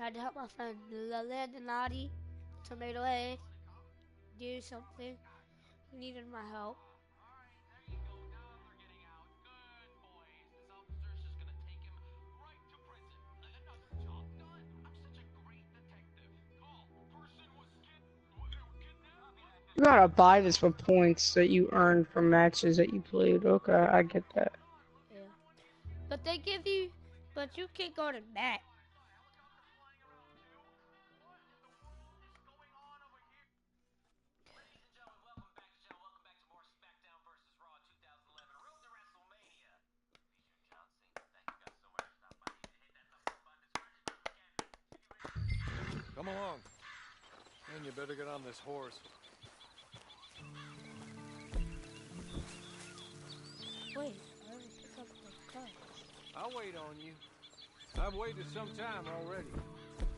had to help my friend Landonati, Tomato Head, do something. He needed my help. You gotta buy this for points that you earned from matches that you played. Okay, I get that. Yeah. But they give you, but you can't go to bat. Come along. And you better get on this horse. Wait, I didn't pick up the car. I'll wait on you. I've waited some time already,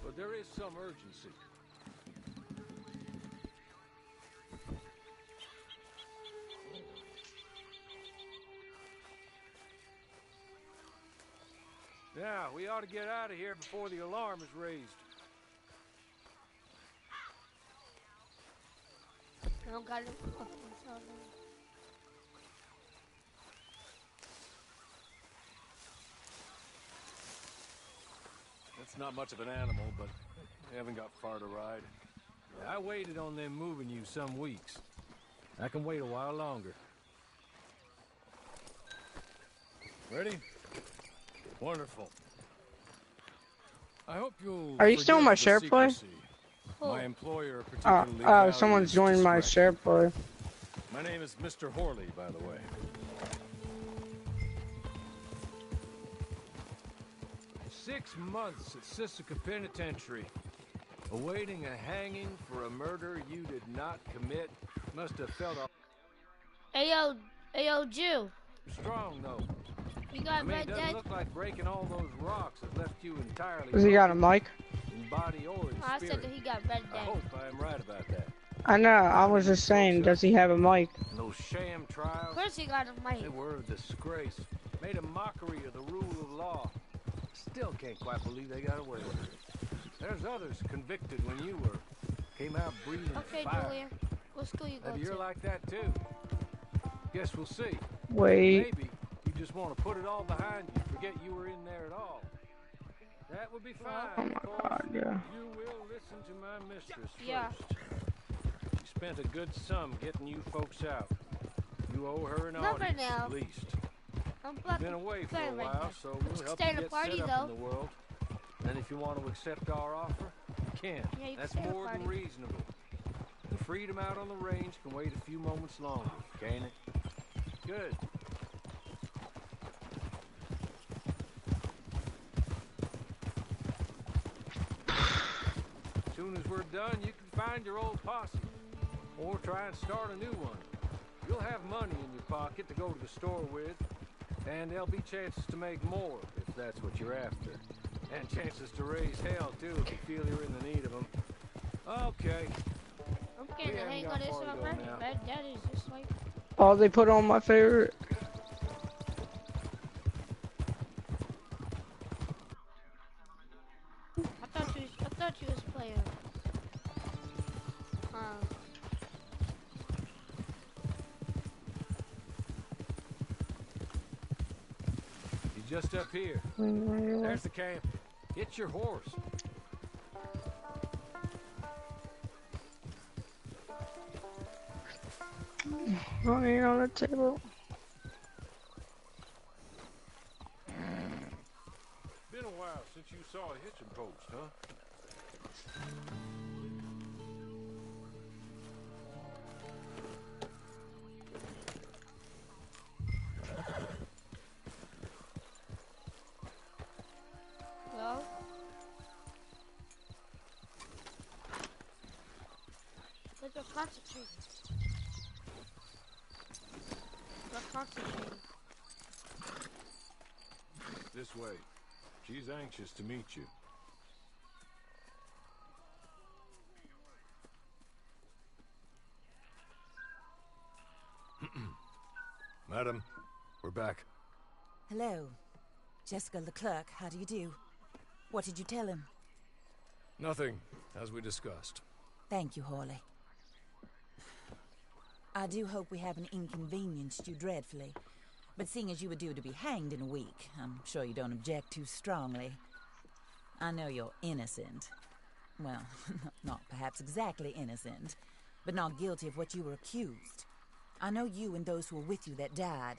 but there is some urgency. Now, we ought to get out of here before the alarm is raised. I don't got it. It's not much of an animal, but they haven't got far to ride. I waited on them moving you some weeks. I can wait a while longer. Ready? Wonderful. I hope you'll. Are you still on my share play? My employer particularly someone's joined my share play. My name is Mr. Horley, by the way. "6 months at Sisika Penitentiary, awaiting a hanging for a murder you did not commit. Must have felt Ayo, Jew. strong, though. You got Red It doesn't Dead? look like breaking all those rocks that left you entirely. Does he got a mic? In body or in I spirit. said that he got Red I Dead. hope I am right about that. I know, I was just saying, does he have a mic? Those sham Of trials, course he got a mic. they were a disgrace. Made a mockery of the rule of law. Still can't quite believe they got away with it. There's others convicted when you were. Came out breathing Okay, fire. Julia. What school you go Maybe you're to? like that too. Guess we'll see. Wait. Maybe you just want to put it all behind you, forget you were in there at all. That would be fine. Oh my God, yeah. You will listen to my mistress Yeah. first. She spent a good sum getting you folks out. You owe her an Never audience, now. at least. I'm You've about been to away for play a Red while, Dead. so we'll help Stay you in a get party, set up though. in the world. And if you want to accept our offer, you can. Yeah, you can That's stay in a more than party. reasonable. The freedom out on the range can wait a few moments longer, can't it? Good. As soon as we're done, you can find your old posse. Or try and start a new one. You'll have money in your pocket to go to the store with. And there'll be chances to make more, if that's what you're after. And chances to raise hell, too, if you feel you're in the need of them. Okay. I'm getting the hang of this already. Red Dead is just like... Oh, they put on my favorite. I thought you was playing. You're just up here. There's the camp. Get your horse. Money on the table. Been a while since you saw a hitching post, huh? Well... But you're concentrating. You're concentrating. This way. She's anxious to meet you. Madam, we're back. Hello. Jessica Leclerc, how do you do? What did you tell him? Nothing, as we discussed. Thank you, Hawley. I do hope we haven't inconvenienced you dreadfully. But seeing as you were due to be hanged in a week, I'm sure you don't object too strongly. I know you're innocent. Well, not perhaps exactly innocent, but not guilty of what you were accused. I know you and those who were with you that died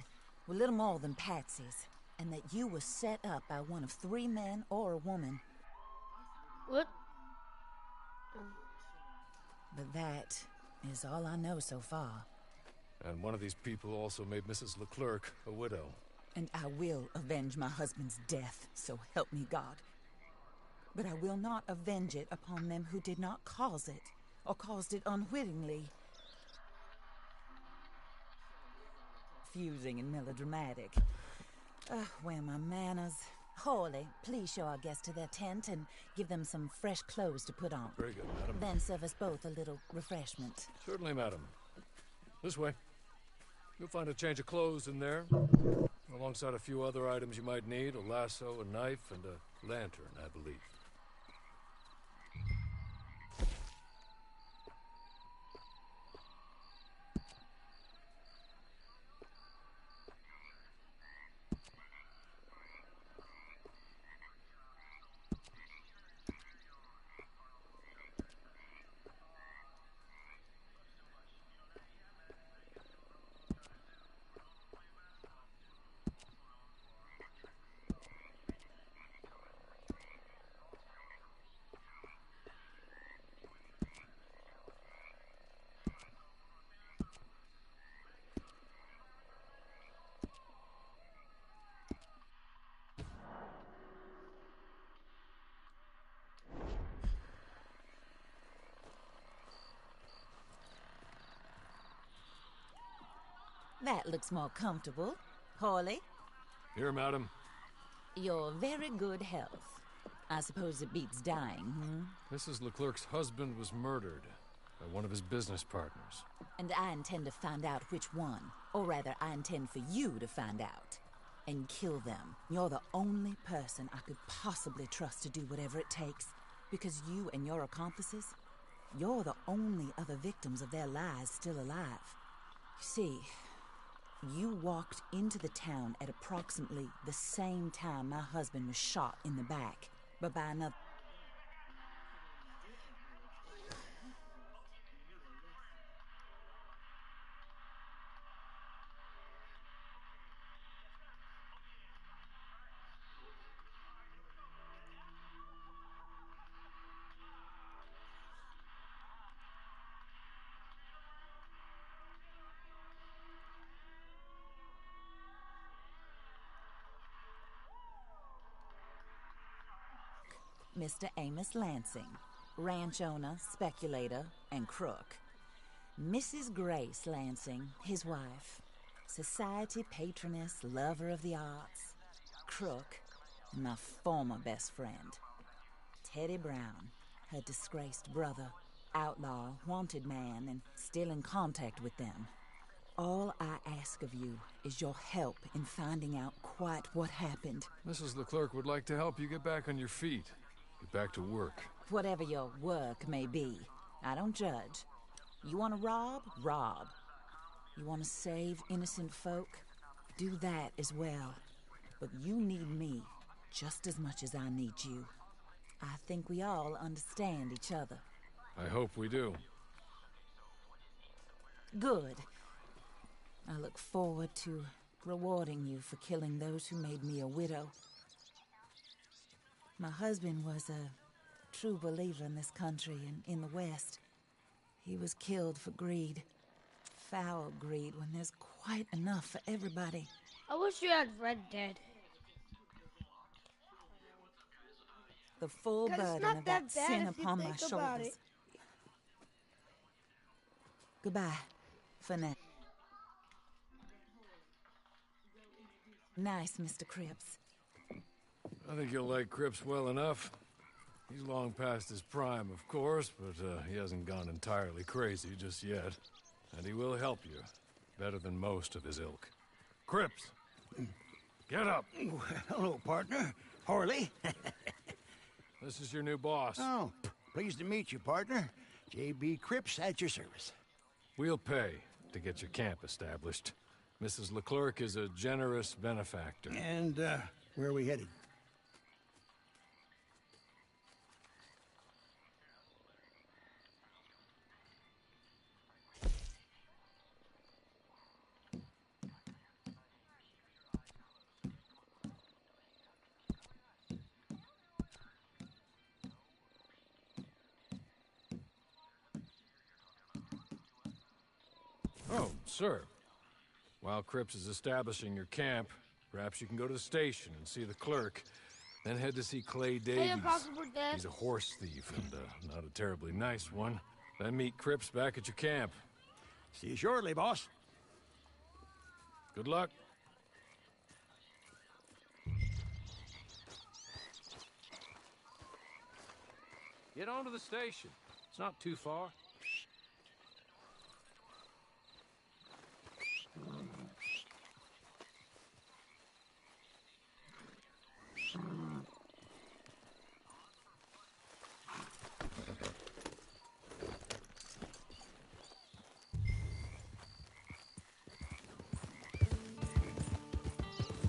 were little more than patsies, and that you were set up by one of 3 men or a woman. What? But that is all I know so far. And one of these people also made Mrs. Leclerc a widow. And I will avenge my husband's death, so help me God. But I will not avenge it upon them who did not cause it, or caused it unwittingly. Confusing and melodramatic. Where are my manners? Hawley, please show our guests to their tent and give them some fresh clothes to put on. Very good, madam. Then serve us both a little refreshment. Certainly, madam. This way. You'll find a change of clothes in there, alongside a few other items you might need, a lasso, a knife, and a lantern, I believe. That looks more comfortable. Hawley, Here, madam. your very good health. I suppose it beats dying, Mrs. Leclerc's husband was murdered by one of his business partners. And I intend to find out which one. Or rather, I intend for you to find out. And kill them. You're the only person I could possibly trust to do whatever it takes. Because you and your accomplices, you're the only other victims of their lies still alive. You see, you walked into the town at approximately the same time my husband was shot in the back, but by another... Mr. Amos Lansing, ranch owner, speculator, and crook. Mrs. Grace Lansing, his wife, society patroness, lover of the arts, crook, and my former best friend. Teddy Brown, her disgraced brother, outlaw, wanted man, and still in contact with them. All I ask of you is your help in finding out quite what happened. Mrs. Leclerc would like to help you get back on your feet. Get back to work. Whatever your work may be, I don't judge. You want to rob? Rob. You want to save innocent folk? Do that as well. But you need me just as much as I need you. I think we all understand each other. I hope we do. Good. I look forward to rewarding you for killing those who made me a widow. My husband was a true believer in this country and in the West. He was killed for greed. Foul greed when there's quite enough for everybody. I wish you had Red Dead. The full 'Cause it's burden not of that that bad sin if you upon my think about shoulders. it. Goodbye, for now. Nice, Mr. Cripps. I think you'll like Cripps well enough. He's long past his prime, of course, but he hasn't gone entirely crazy just yet. And he will help you, better than most of his ilk. Cripps! Get up! Hello, partner. Harley. This is your new boss. Oh, Pleased to meet you, partner. J.B. Cripps at your service. We'll pay to get your camp established. Mrs. Leclerc is a generous benefactor. And, where are we headed? Oh, sir. While Cripps is establishing your camp, perhaps you can go to the station and see the clerk, then head to see Clay Davies. Hey, Impossible Death. He's a horse thief and not a terribly nice one. Then meet Cripps back at your camp. See you shortly, boss. Good luck. Get on to the station. It's not too far.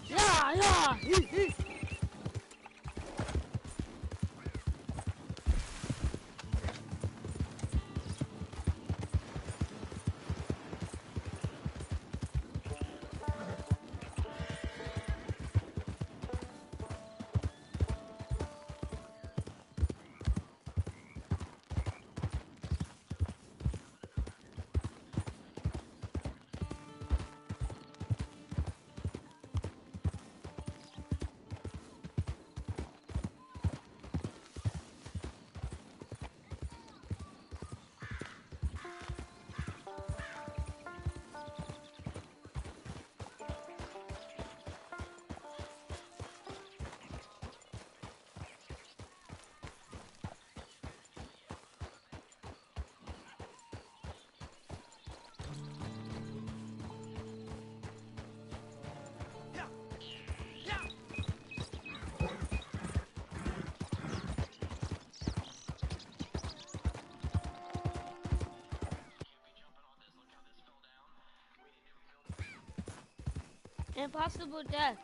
Yeah. Impossible Death.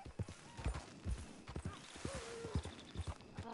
Oh.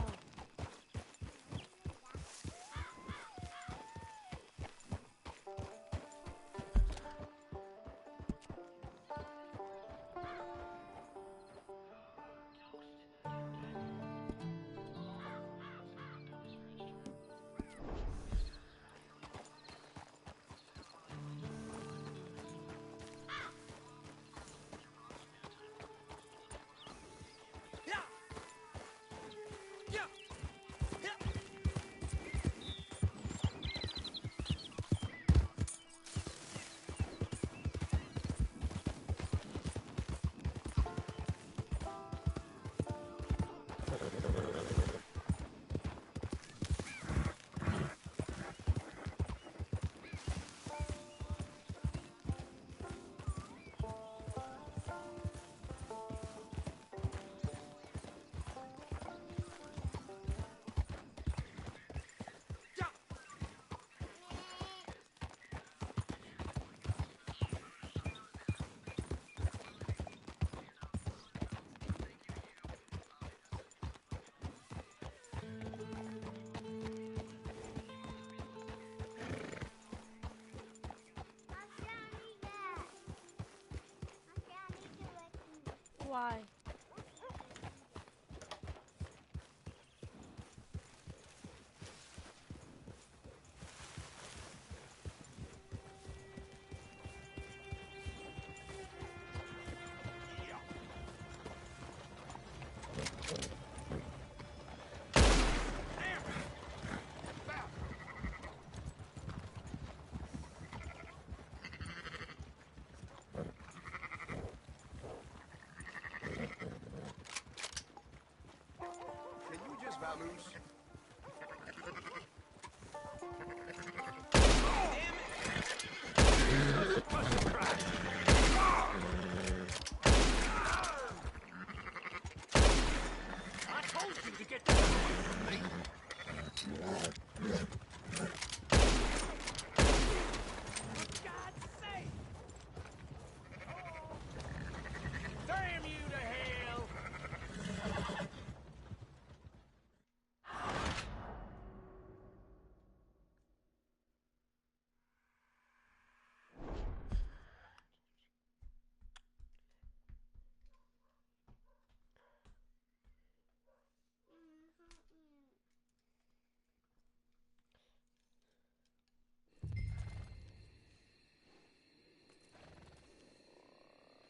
Why?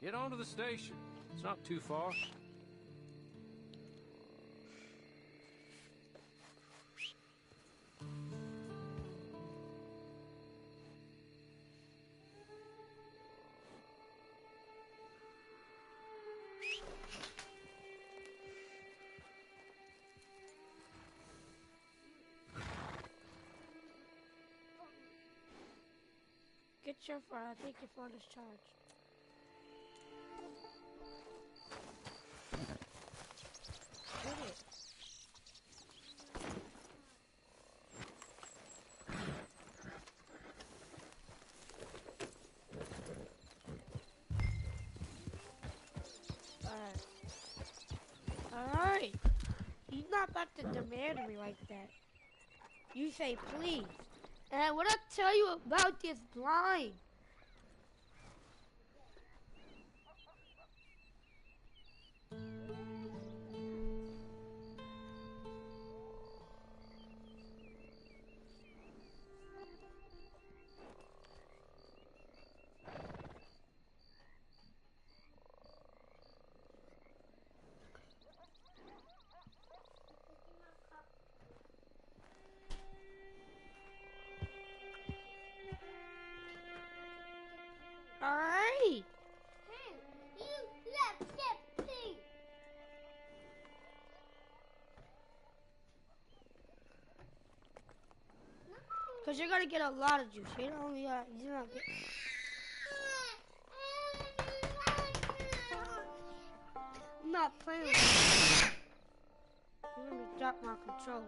Get on to the station. It's not too far. Get your phone. I think your phone is charged. Get it. Alright. You're not about to demand me like that. You say please. And what I tell you about this blind? Alright. Because you're going to get a lot of juice. You don't only you're not get... I'm not playing with you. You're going to drop my controller.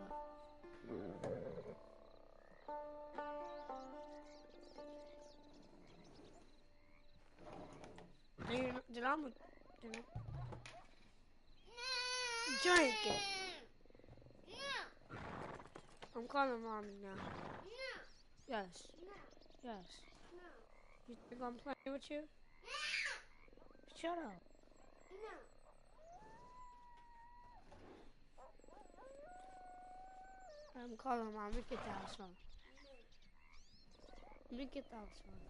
Then I'm drink it. I'm calling mommy now. Yes. Yes. You think I'm playing with you? Shut up. I'm calling mom. Let me get the house phone. Let me get the house phone.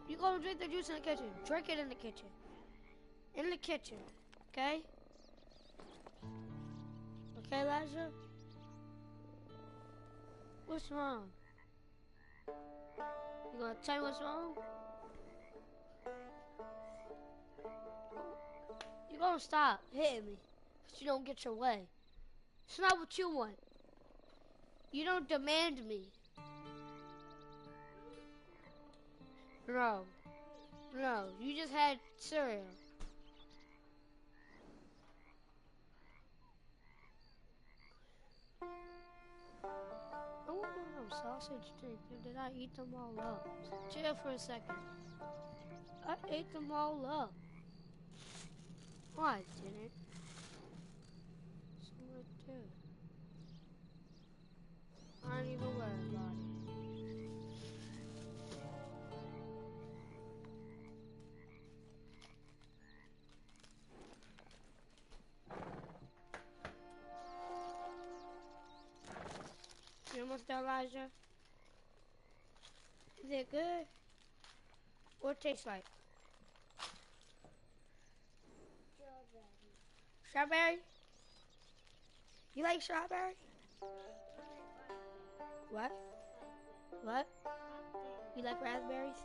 You go drink the juice in the kitchen. Drink it in the kitchen. In the kitchen. Okay? Okay, Elijah? What's wrong? You gonna tell me what's wrong? You gonna stop hitting me so you don't get your way. It's not what you want. You don't demand me. No. No, you just had cereal. I want one of those sausage things. Did I eat them all up? Chill for a second. I ate them all up. Oh, I didn't. So I did. I don't even worry about it. You almost done, Elijah? Is it good? What it tastes like? Strawberry? You like strawberry? What? What? You like raspberries?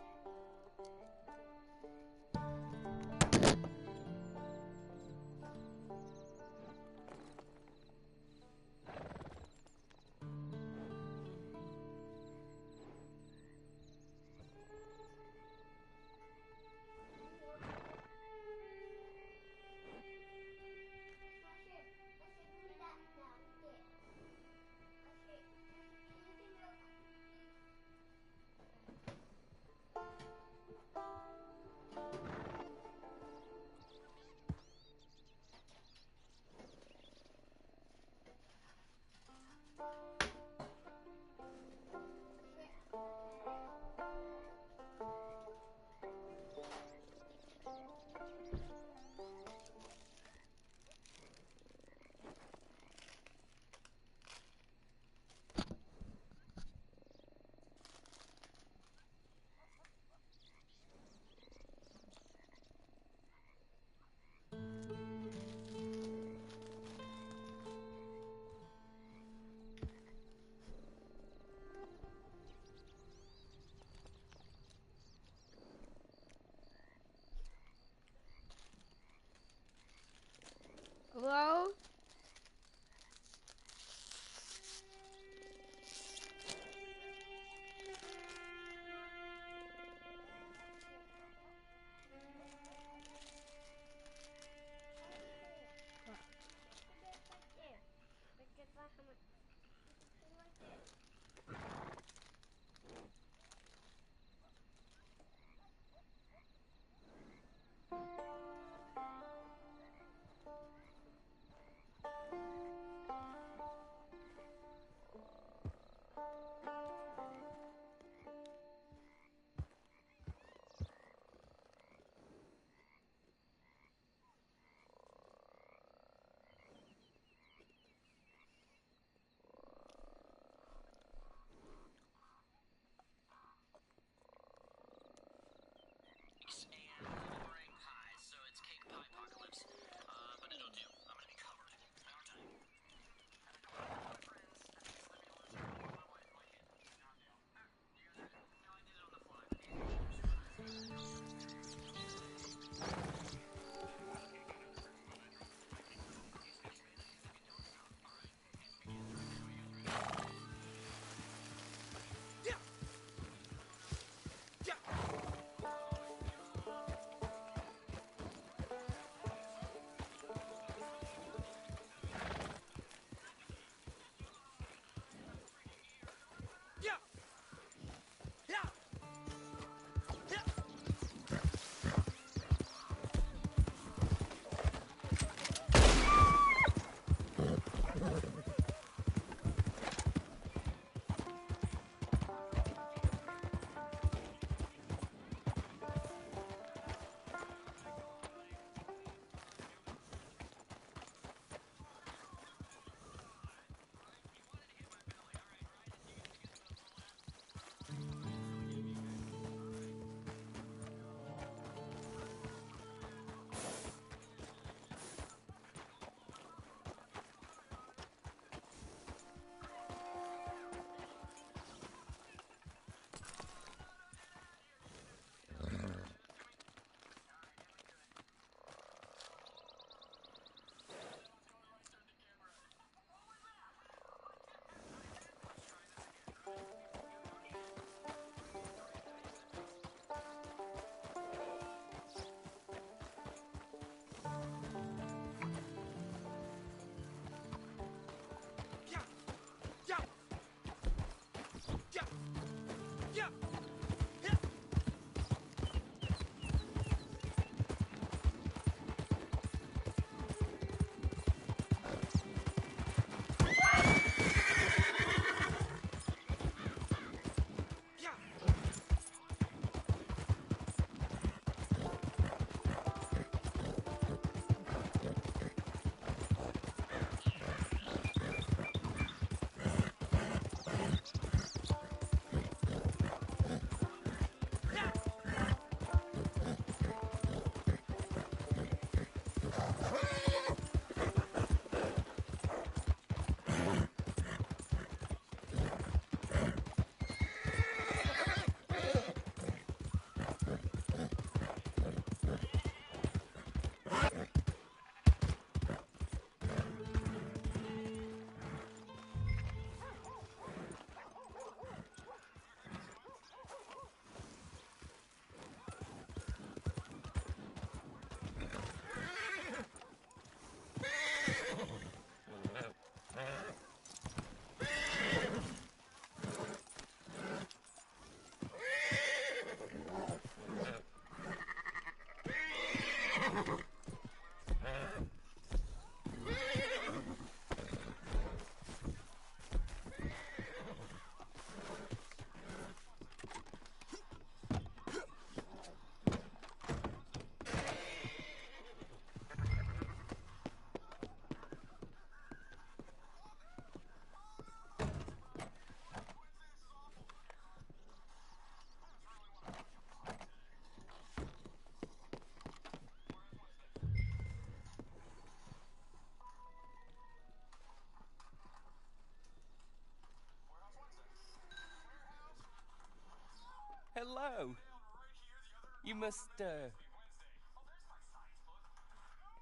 Hello.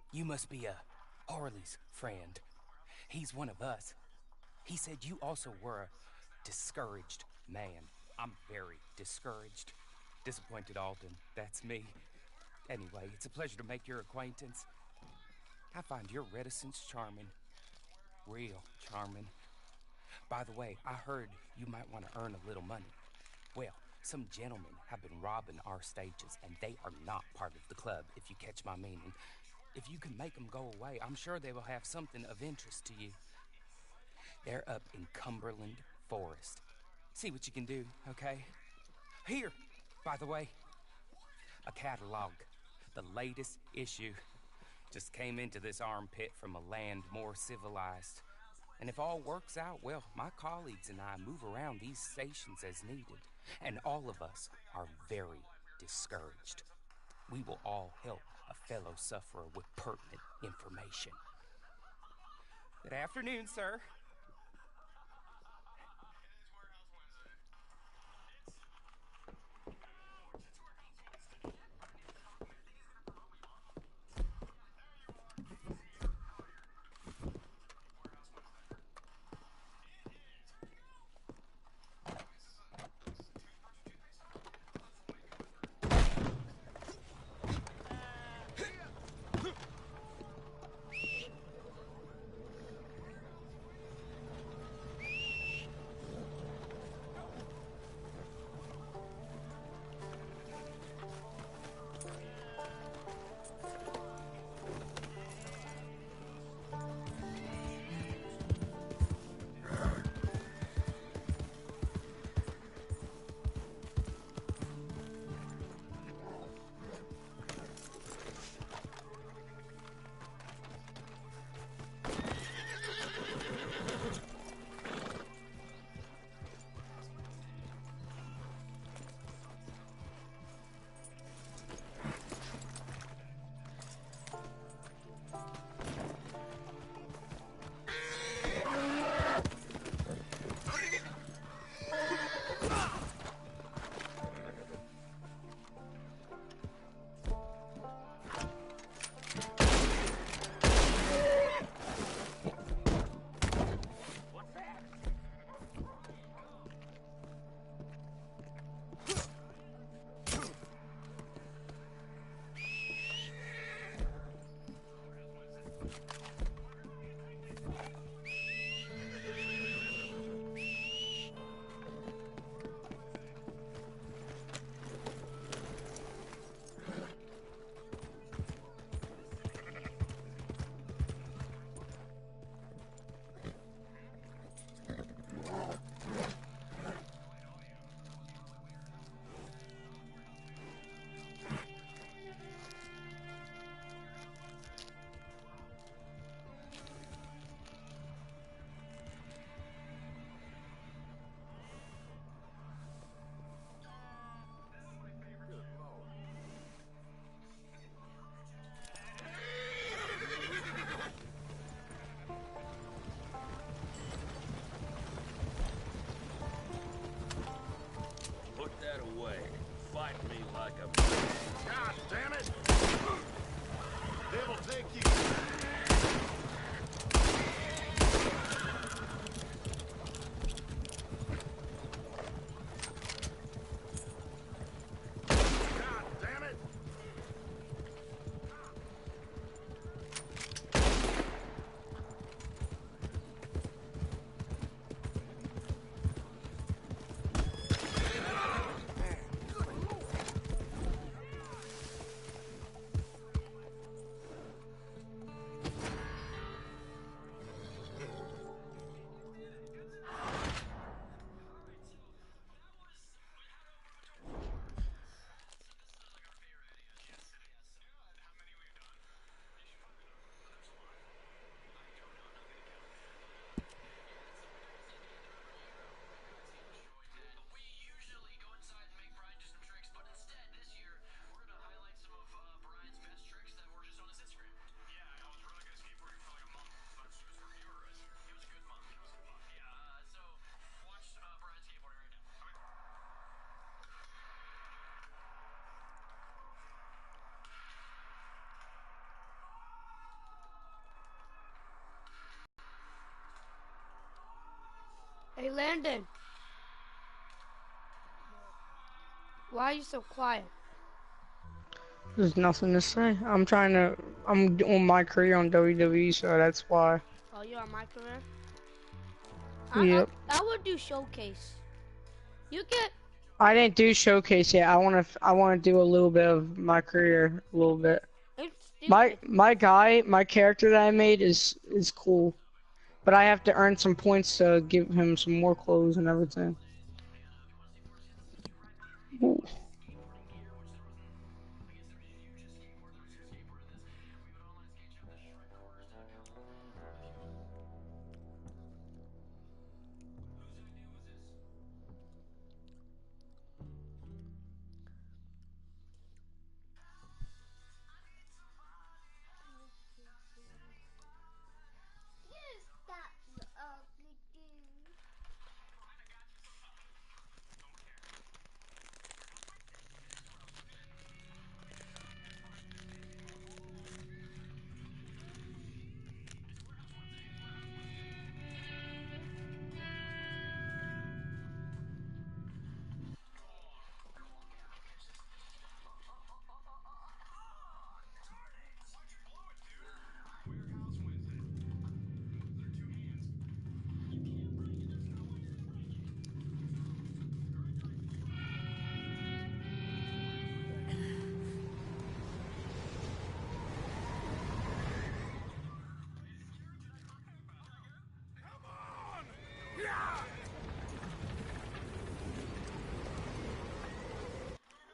You must be Harley's friend. He's one of us. He said you also were a discouraged man. I'm very discouraged. Disappointed Alden, that's me. Anyway, it's a pleasure to make your acquaintance. I find your reticence charming. Real charming. By the way, I heard you might want to earn a little money. Well, some gentlemen have been robbing our stages, and they are not part of the club, if you catch my meaning. If you can make them go away, I'm sure they will have something of interest to you. They're up in Cumberland Forest. See what you can do, okay? Here, by the way, a catalog. The latest issue. Just came into this armpit from a land more civilized. And if all works out, well, my colleagues and I move around these stations as needed. And all of us are very discouraged. We will all help a fellow sufferer with pertinent information. Good afternoon, sir. Hey, Landon. Why are you so quiet? There's nothing to say. I'm doing my career on WWE, so that's why. Oh, you're on my career? Yep. I would do showcase. You get... I didn't do showcase yet. I wanna do a little bit of my career, a little bit. It's My stupid. my character that I made is cool, but I have to earn some points to give him some more clothes and everything. Ooh.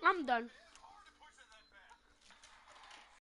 I'm done.